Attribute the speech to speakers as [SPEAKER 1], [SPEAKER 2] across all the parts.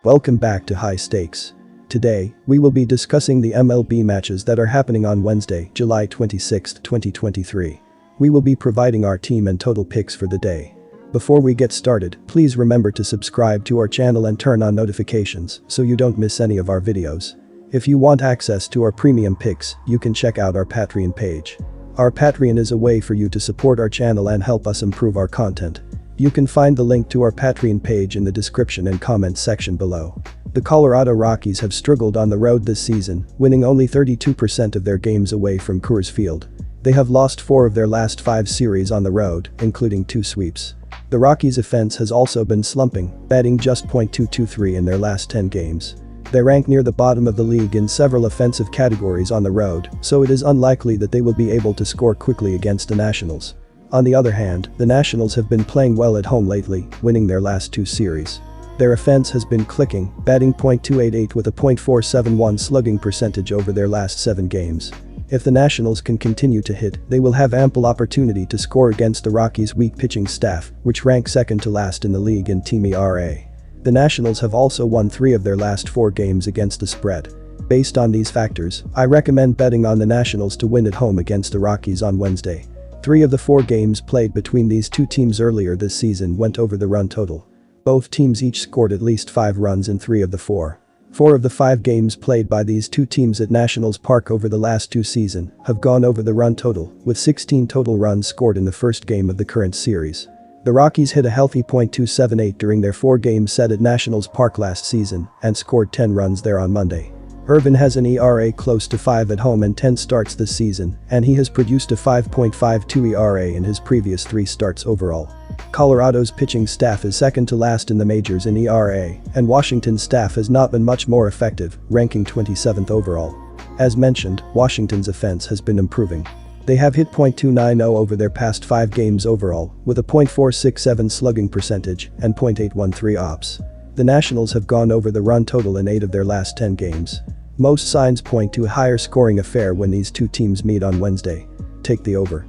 [SPEAKER 1] Welcome back to High Stakes. Today, we will be discussing the MLB matches that are happening on Wednesday, July 26, 2023. We will be providing our team and total picks for the day. Before we get started, please remember to subscribe to our channel and turn on notifications so you don't miss any of our videos. If you want access to our premium picks, you can check out our Patreon page. Our Patreon is a way for you to support our channel and help us improve our content. You can find the link to our Patreon page in the description and comments section below. The Colorado Rockies have struggled on the road this season, winning only 32% of their games away from Coors Field. They have lost 4 of their last 5 series on the road, including 2 sweeps. The Rockies' offense has also been slumping, batting just .223 in their last 10 games. They rank near the bottom of the league in several offensive categories on the road, so it is unlikely that they will be able to score quickly against the Nationals. On the other hand, the Nationals have been playing well at home lately, winning their last 2 series. Their offense has been clicking, batting .288 with a .471 slugging percentage over their last 7 games. If the Nationals can continue to hit, they will have ample opportunity to score against the Rockies' weak pitching staff, which rank second to last in the league in team ERA. The Nationals have also won 3 of their last 4 games against the spread. Based on these factors, I recommend betting on the Nationals to win at home against the Rockies on Wednesday. 3 of the 4 games played between these two teams earlier this season went over the run total. Both teams each scored at least 5 runs in 3 of the 4. 4 of the 5 games played by these two teams at Nationals Park over the last 2 seasons have gone over the run total, with 16 total runs scored in the first game of the current series. The Rockies hit a healthy .278 during their 4 games set at Nationals Park last season and scored 10 runs there on Monday. Irvin has an ERA close to 5 at home in 10 starts this season, and he has produced a 5.52 ERA in his previous 3 starts overall. Colorado's pitching staff is second to last in the majors in ERA, and Washington's staff has not been much more effective, ranking 27th overall. As mentioned, Washington's offense has been improving. They have hit .290 over their past 5 games overall, with a .467 slugging percentage and .813 ops. The Nationals have gone over the run total in 8 of their last 10 games. Most signs point to a higher scoring affair when these two teams meet on Wednesday. Take the over.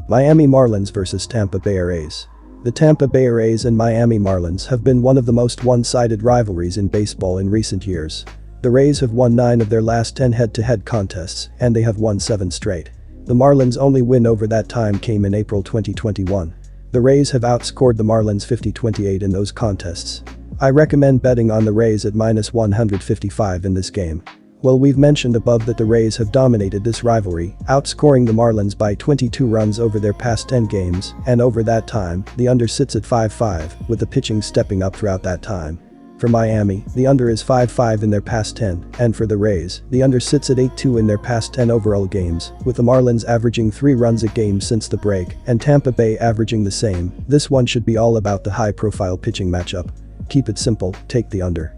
[SPEAKER 1] Miami Marlins vs Tampa Bay Rays. The Tampa Bay Rays and Miami Marlins have been one of the most one-sided rivalries in baseball in recent years. The Rays have won 9 of their last 10 head-to-head contests, and they have won 7 straight. The Marlins' only win over that time came in April 2021. The Rays have outscored the Marlins 50-28 in those contests. I recommend betting on the Rays at -155 in this game. Well, we've mentioned above that the Rays have dominated this rivalry, outscoring the Marlins by 22 runs over their past 10 games, and over that time, the under sits at 5-5, with the pitching stepping up throughout that time. For Miami, the under is 5-5 in their past 10, and for the Rays, the under sits at 8-2 in their past 10 overall games, with the Marlins averaging 3 runs a game since the break, and Tampa Bay averaging the same. This one should be all about the high-profile pitching matchup. Keep it simple, take the under.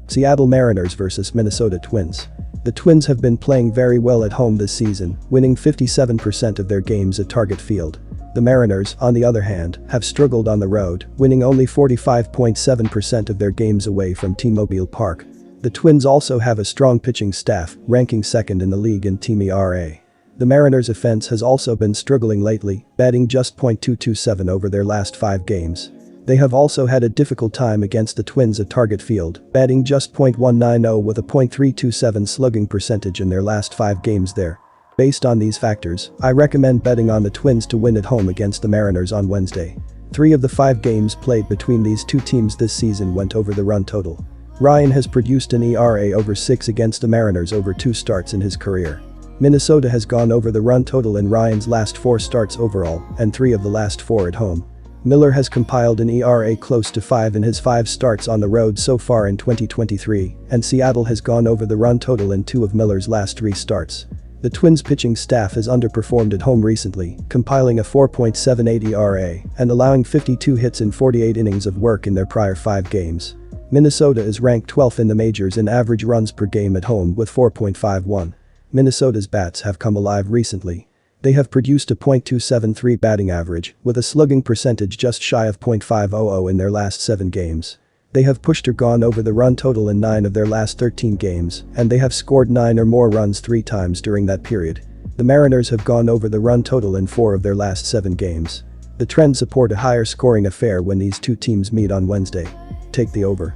[SPEAKER 1] Seattle Mariners vs Minnesota Twins. The Twins have been playing very well at home this season, winning 57% of their games at Target Field. The Mariners, on the other hand, have struggled on the road, winning only 45.7% of their games away from T-Mobile Park. The Twins also have a strong pitching staff, ranking second in the league in team ERA. The Mariners' offense has also been struggling lately, batting just .227 over their last 5 games. They have also had a difficult time against the Twins at Target Field, batting just .190 with a .327 slugging percentage in their last 5 games there. Based on these factors, I recommend betting on the Twins to win at home against the Mariners on Wednesday. 3 of the 5 games played between these two teams this season went over the run total. Ryan has produced an ERA over 6 against the Mariners over 2 starts in his career. Minnesota has gone over the run total in Ryan's last 4 starts overall, and 3 of the last 4 at home. Miller has compiled an ERA close to 5 in his 5 starts on the road so far in 2023, and Seattle has gone over the run total in 2 of Miller's last 3 starts. The Twins' pitching staff has underperformed at home recently, compiling a 4.78 ERA and allowing 52 hits in 48 innings of work in their prior 5 games. Minnesota is ranked 12th in the majors in average runs per game at home with 4.51. Minnesota's bats have come alive recently. They have produced a .273 batting average, with a slugging percentage just shy of .500 in their last 7 games. They have pushed or gone over the run total in 9 of their last 13 games, and they have scored 9 or more runs 3 times during that period. The Mariners have gone over the run total in 4 of their last 7 games. The trends support a higher scoring affair when these two teams meet on Wednesday. Take the over.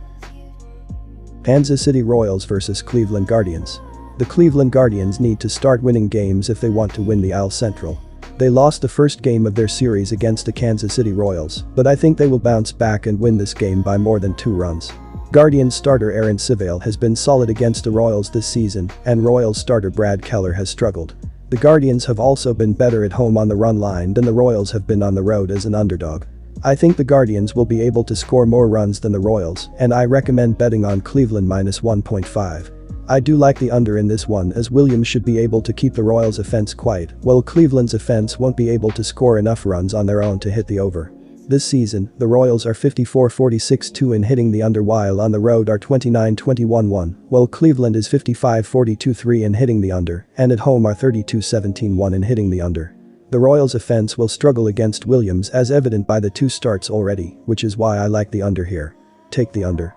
[SPEAKER 1] Kansas City Royals vs Cleveland Guardians. The Cleveland Guardians need to start winning games if they want to win the AL Central. They lost the first game of their series against the Kansas City Royals, but I think they will bounce back and win this game by more than 2 runs. Guardians starter Aaron Civale has been solid against the Royals this season, and Royals starter Brad Keller has struggled. The Guardians have also been better at home on the run line than the Royals have been on the road as an underdog. I think the Guardians will be able to score more runs than the Royals, and I recommend betting on Cleveland -1.5. I do like the under in this one, as Williams should be able to keep the Royals' offense quiet, while Cleveland's offense won't be able to score enough runs on their own to hit the over. This season, the Royals are 54-46-2 in hitting the under, while on the road are 29-21-1, while Cleveland is 55-42-3 in hitting the under, and at home are 32-17-1 in hitting the under. The Royals' offense will struggle against Williams, as evident by the 2 starts already, which is why I like the under here. Take the under.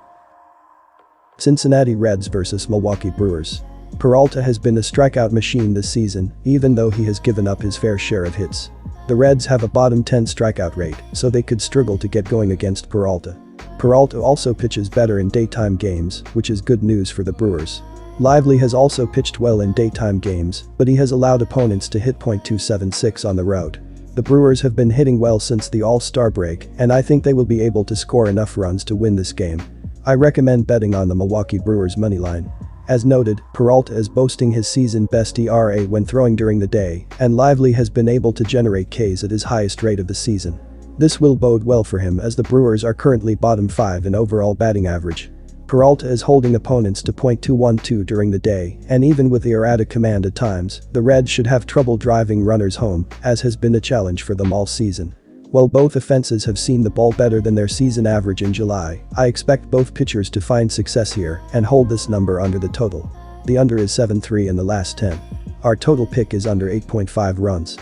[SPEAKER 1] Cincinnati Reds vs Milwaukee Brewers. Peralta has been a strikeout machine this season, even though he has given up his fair share of hits. The Reds have a bottom 10 strikeout rate, so they could struggle to get going against Peralta. Peralta also pitches better in daytime games, which is good news for the Brewers. Lively has also pitched well in daytime games, but he has allowed opponents to hit .276 on the road. The Brewers have been hitting well since the All-Star break, and I think they will be able to score enough runs to win this game. I recommend betting on the Milwaukee Brewers moneyline. As noted, Peralta is boasting his season-best ERA when throwing during the day, and Lively has been able to generate Ks at his highest rate of the season. This will bode well for him, as the Brewers are currently bottom 5 in overall batting average. Peralta is holding opponents to .212 during the day, and even with the erratic command at times, the Reds should have trouble driving runners home, as has been a challenge for them all season. While both offenses have seen the ball better than their season average in July, I expect both pitchers to find success here and hold this number under the total. The under is 7.3 in the last 10. Our total pick is under 8.5 runs.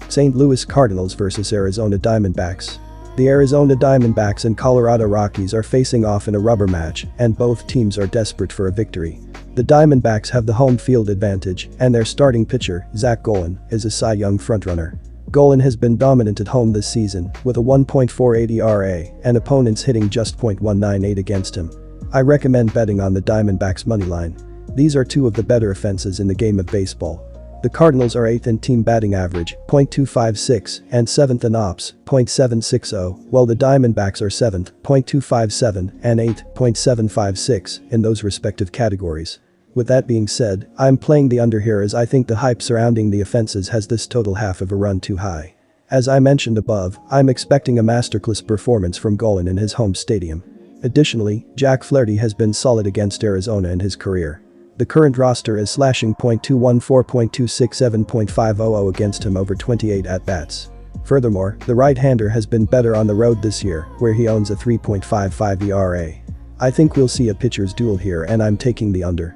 [SPEAKER 1] St. Louis Cardinals vs Arizona Diamondbacks. The Arizona Diamondbacks and Colorado Rockies are facing off in a rubber match, and both teams are desperate for a victory. The Diamondbacks have the home field advantage, and their starting pitcher, Zach Gallen, is a Cy Young frontrunner. Gallen has been dominant at home this season, with a 1.48 ERA, and opponents hitting just .198 against him. I recommend betting on the Diamondbacks moneyline. These are 2 of the better offenses in the game of baseball. The Cardinals are 8th in team batting average, .256, and 7th in ops, .760, while the Diamondbacks are 7th, .257, and 8th, .756, in those respective categories. With that being said, I'm playing the under here, as I think the hype surrounding the offenses has this total half of a run too high. As I mentioned above, I'm expecting a masterclass performance from Gallen in his home stadium. Additionally, Jack Flaherty has been solid against Arizona in his career. The current roster is slashing .214, .267, .500 against him over 28 at-bats. Furthermore, the right-hander has been better on the road this year, where he owns a 3.55 ERA. I think we'll see a pitcher's duel here, and I'm taking the under.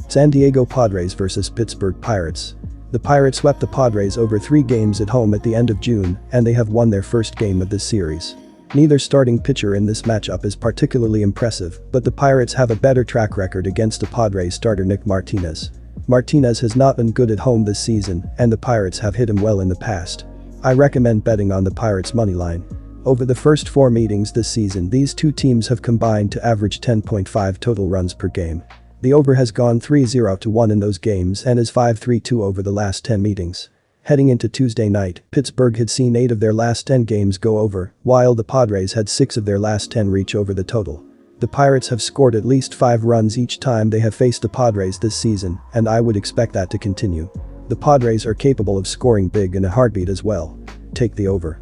[SPEAKER 1] San Diego Padres vs Pittsburgh Pirates. The Pirates swept the Padres over 3 games at home at the end of June, and they have won their first game of this series. Neither starting pitcher in this matchup is particularly impressive, but the Pirates have a better track record against the Padres starter Nick Martinez. Martinez has not been good at home this season, and the Pirates have hit him well in the past. I recommend betting on the Pirates moneyline. Over the first 4 meetings this season, these 2 teams have combined to average 10.5 total runs per game. The over has gone 3-0-1 in those games and is 5-3-2 over the last 10 meetings. Heading into Tuesday night, Pittsburgh had seen 8 of their last 10 games go over, while the Padres had 6 of their last 10 reach over the total. The Pirates have scored at least 5 runs each time they have faced the Padres this season, and I would expect that to continue. The Padres are capable of scoring big in a heartbeat as well. Take the over.